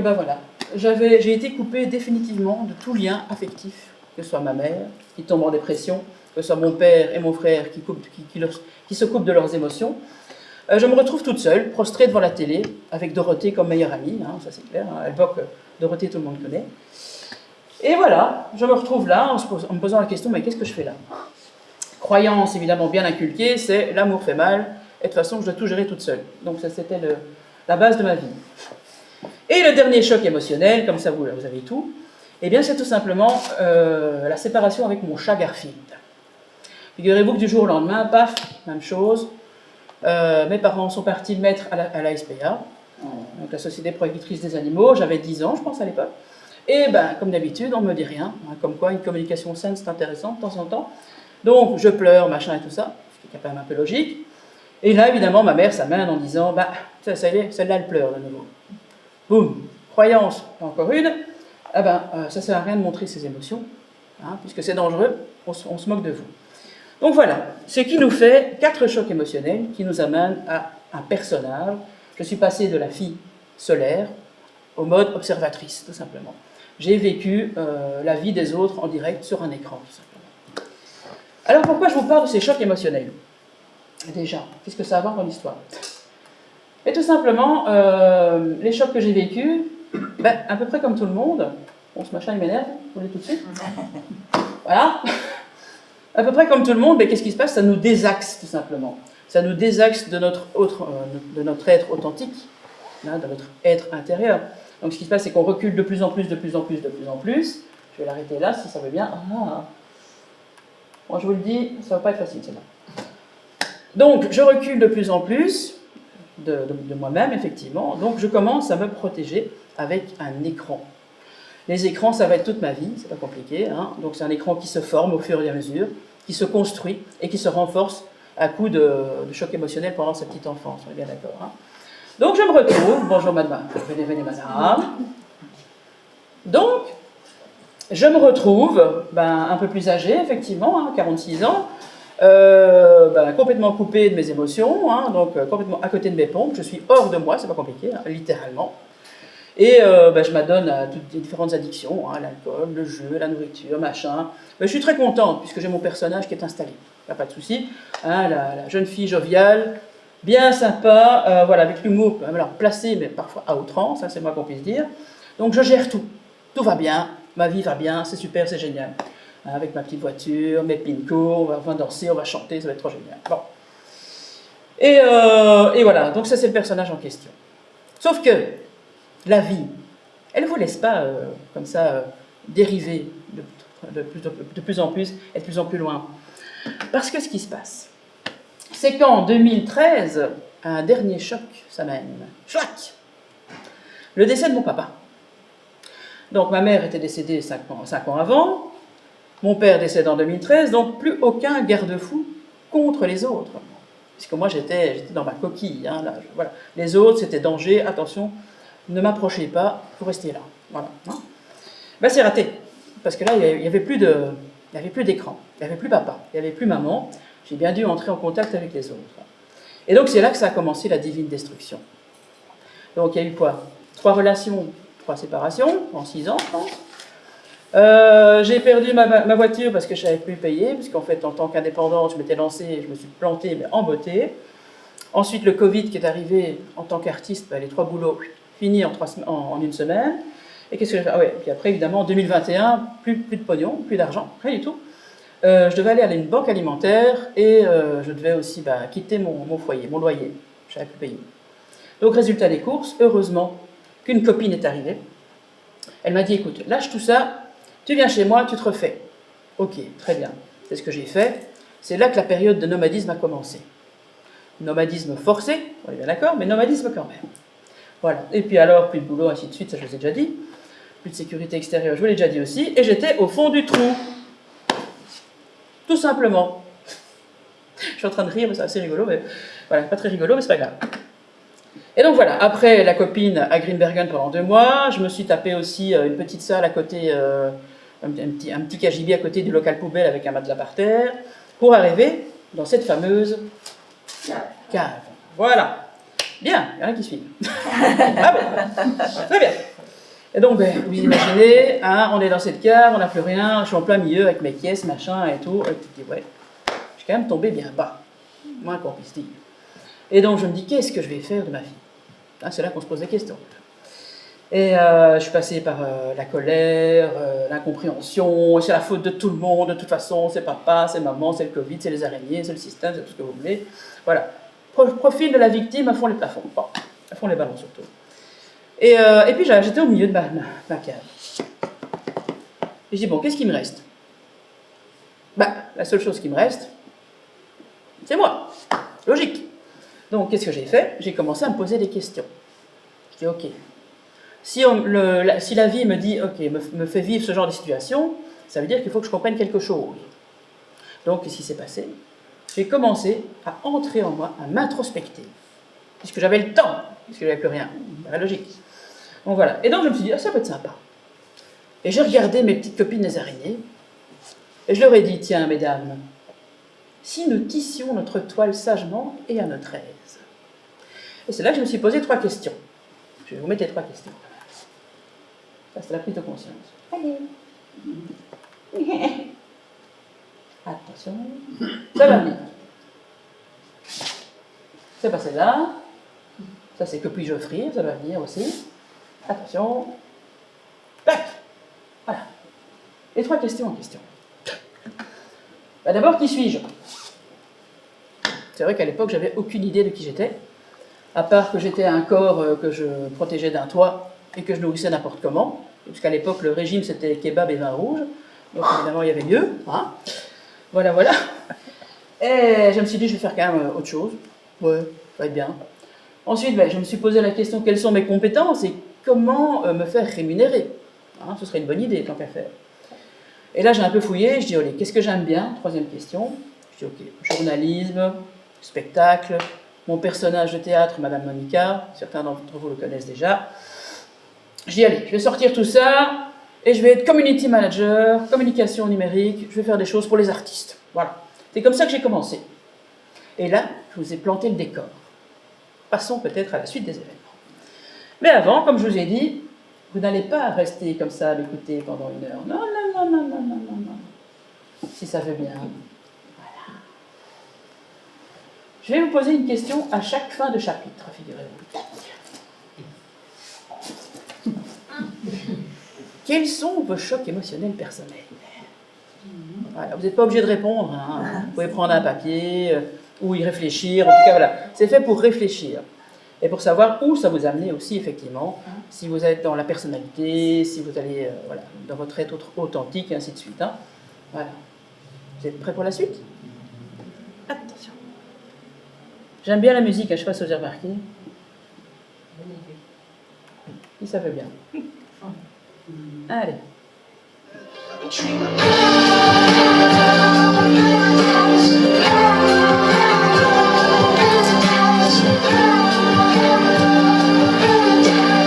ben voilà, j'ai été coupée définitivement de tout lien affectif, que ce soit ma mère, qui tombe en dépression, que ce soit mon père et mon frère qui se coupent de leurs émotions. Je me retrouve toute seule, prostrée devant la télé, avec Dorothée comme meilleure amie, hein, ça c'est clair, hein, à l'époque, Dorothée tout le monde connaît. Et voilà, je me retrouve là en me posant la question, mais qu'est-ce que je fais là? Croyance évidemment bien inculquée, c'est l'amour fait mal, et de toute façon je dois tout gérer toute seule. Donc ça c'était la base de ma vie. Et le dernier choc émotionnel, comme ça vous avez tout, eh bien c'est tout simplement la séparation avec mon chat Garfield. Figurez-vous que du jour au lendemain, paf, même chose, mes parents sont partis me mettre à la SPA, donc la Société Protectrice des Animaux, j'avais 10 ans je pense à l'époque, et ben comme d'habitude on ne me dit rien, hein, comme quoi une communication saine c'est intéressant de temps en temps, donc je pleure, machin et tout ça, ce qui est quand même un peu logique, et là évidemment ma mère s'amène en disant, bah celle-là elle pleure de nouveau. Boum, croyance, encore une, ah ben, ça ne sert à rien de montrer ses émotions, hein, puisque c'est dangereux, on se moque de vous. Donc voilà, ce qui nous fait 4 chocs émotionnels qui nous amènent à un personnage. Je suis passée de la fille solaire au mode observatrice, tout simplement. J'ai vécu la vie des autres en direct sur un écran, tout simplement. Alors pourquoi je vous parle de ces chocs émotionnels? Déjà, qu'est-ce que ça a à voir dans l'histoire? Et tout simplement, les chocs que j'ai vécus, ben, à peu près comme tout le monde, bon, ce machin il m'énerve, vous voulez tout de suite? Voilà. À peu près comme tout le monde, ben, qu'est-ce qui se passe? Ça nous désaxe, tout simplement. Ça nous désaxe de notre être authentique, hein, de notre être intérieur. Donc ce qui se passe, c'est qu'on recule de plus en plus, de plus en plus, de plus en plus. Je vais l'arrêter là, si ça veut bien. Ah. Bon, je vous le dis, ça ne va pas être facile, celle-là. Donc, je recule de plus en plus de moi-même, effectivement. Donc, je commence à me protéger avec un écran. Les écrans, ça va être toute ma vie, c'est pas compliqué. Hein. Donc, c'est un écran qui se forme au fur et à mesure, qui se construit et qui se renforce à coup de choc émotionnel pendant sa petite enfance. On est bien d'accord. Hein. Donc, je me retrouve. Bonjour, madame. Venez, madame. Donc, je me retrouve un peu plus âgée, effectivement, hein, 46 ans. Complètement coupé de mes émotions, hein, donc complètement à côté de mes pompes, je suis hors de moi, c'est pas compliqué, hein, littéralement. Et je m'adonne à toutes les différentes addictions, hein, l'alcool, le jeu, la nourriture, machin. Mais je suis très contente puisque j'ai mon personnage qui est installé, il n'y a pas de souci. Hein, la jeune fille joviale, bien sympa, voilà, avec l'humour alors placé, mais parfois à outrance, hein, c'est moi qu'on puisse dire. Donc je gère tout, tout va bien, ma vie va bien, c'est super, c'est génial. Avec ma petite voiture, mes pincos, on va danser, on va chanter, ça va être trop génial. Bon. Et voilà, donc ça c'est le personnage en question. Sauf que la vie, elle ne vous laisse pas comme ça dériver de plus en plus et de plus en plus loin. Parce que ce qui se passe, c'est qu'en 2013, un dernier choc s'amène. Choc! Le décès de mon papa. Donc ma mère était décédée 5 ans avant. Mon père décède en 2013, donc plus aucun garde-fou contre les autres. Puisque moi, j'étais dans ma coquille. Hein, là, voilà. Les autres, c'était danger, attention, ne m'approchez pas, il faut rester là. Voilà. Hein. Ben, c'est raté. Parce que là, il n'y avait plus d'écran, il n'y avait plus papa, il n'y avait plus maman. J'ai bien dû entrer en contact avec les autres. Et donc, c'est là que ça a commencé la divine destruction. Donc, il y a eu quoi? 3 relations, 3 séparations, en 6 ans, je pense. J'ai perdu ma voiture parce que je ne savais plus payer, puisqu'en fait, en tant qu'indépendante, je m'étais lancée, je me suis plantée, mais en beauté. Ensuite, le Covid qui est arrivé en tant qu'artiste, les 3 boulots finis en une semaine. Et qu'est-ce que j'ai fait? Ah ouais, puis après, évidemment, en 2021, plus de pognon, plus d'argent, rien du tout. Je devais aller à une banque alimentaire et je devais aussi quitter mon foyer, mon loyer. Je n'avais plus payé. Donc, résultat des courses, heureusement qu'une copine est arrivée. Elle m'a dit, écoute, lâche tout ça, tu viens chez moi, tu te refais. Ok, très bien. C'est ce que j'ai fait. C'est là que la période de nomadisme a commencé. Nomadisme forcé, on est bien d'accord, mais nomadisme quand même. Voilà. Et puis alors, plus de boulot, ainsi de suite, ça je vous ai déjà dit. Plus de sécurité extérieure, je vous l'ai déjà dit aussi. Et j'étais au fond du trou. Tout simplement. Je suis en train de rire, mais c'est assez rigolo, mais voilà, pas très rigolo, mais c'est pas grave. Et donc voilà, après la copine à Greenbergen pendant 2 mois, je me suis tapé aussi une petite salle à côté, un petit cagibi à côté du local poubelle avec un matelas par terre, pour arriver dans cette fameuse cave. Voilà. Bien, il y en a qui suivent. Bravo. Très bien. Et donc, ben, vous imaginez, hein, on est dans cette cave, on n'a plus rien, je suis en plein milieu avec mes caisses, machin et tout. Et tu te dis, ouais, je suis quand même tombé bien bas, moins qu'on puisse dire. Et donc, je me dis, qu'est-ce que je vais faire de ma vie? Hein, c'est là qu'on se pose des questions. Et je suis passée par la colère, l'incompréhension, c'est la faute de tout le monde, de toute façon, c'est papa, c'est maman, c'est le Covid, c'est les araignées, c'est le système, c'est tout ce que vous voulez. Voilà. Profil de la victime à fond les plafonds, bon, à fond les ballons surtout. Et puis j'étais au milieu de ma cave. Et je dis, bon, qu'est-ce qui me reste? Bah, la seule chose qui me reste, c'est moi. Logique. Donc, qu'est-ce que j'ai fait? J'ai commencé à me poser des questions. Je dis, ok. Si la vie me dit, ok, me fait vivre ce genre de situation, ça veut dire qu'il faut que je comprenne quelque chose. Donc, qu'est-ce qui s'est passé? J'ai commencé à entrer en moi, à m'introspecter, puisque j'avais le temps, puisque j'avais plus rien. La logique. Donc voilà. Et donc, je me suis dit, ah, ça peut être sympa. Et j'ai regardé mes petites copines les araignées, et je leur ai dit, tiens, mesdames, si nous tissions notre toile sagement et à notre aise. Et c'est là que je me suis posé 3 questions. Je vais vous mettre les 3 questions. Ça, c'est la prise de conscience. Allez. Attention. Ça va venir. C'est passé là. Ça, c'est que puis-je offrir. Ça va venir aussi. Attention. Tac. Voilà. Les 3 questions en question. Bah, d'abord, qui suis-je? C'est vrai qu'à l'époque, j'avais aucune idée de qui j'étais, à part que j'étais un corps que je protégeais d'un toit et que je nourrissais n'importe comment. Puisqu'à l'époque, le régime, c'était kebab et vin rouge. Donc, évidemment, il y avait mieux. Hein, voilà, voilà. Et je me suis dit, je vais faire quand même autre chose. Ouais, ça va être bien. Ensuite, ben, je me suis posé la question, quelles sont mes compétences et comment me faire rémunérer. Hein, ce serait une bonne idée, tant qu'à faire. Et là, j'ai un peu fouillé. Je dis, allez, qu'est-ce que j'aime bien? 3e question. Je dis, ok, journalisme, spectacle, mon personnage de théâtre, Madame Monica. Certains d'entre vous le connaissent déjà. Je dis, allez, je vais sortir tout ça et je vais être community manager, communication numérique, je vais faire des choses pour les artistes. Voilà. C'est comme ça que j'ai commencé. Et là, je vous ai planté le décor. Passons peut-être à la suite des événements. Mais avant, comme je vous ai dit, vous n'allez pas rester comme ça à m'écouter pendant 1 heure. Non, non, non, non, non, non, non, non. Si ça veut bien. Voilà. Je vais vous poser une question à chaque fin de chapitre, figurez-vous. Quels sont vos chocs émotionnels personnels? Voilà, vous n'êtes pas obligé de répondre, hein. Vous pouvez prendre un papier ou y réfléchir. En tout cas, voilà, c'est fait pour réfléchir et pour savoir où ça vous amène aussi, effectivement, si vous êtes dans la personnalité, si vous allez voilà, dans votre être authentique, et ainsi de suite. Hein. Voilà. Vous êtes prêts pour la suite? Attention. J'aime bien la musique, hein, je ne sais pas si vous avez remarqué. Si ça fait bien. Allez.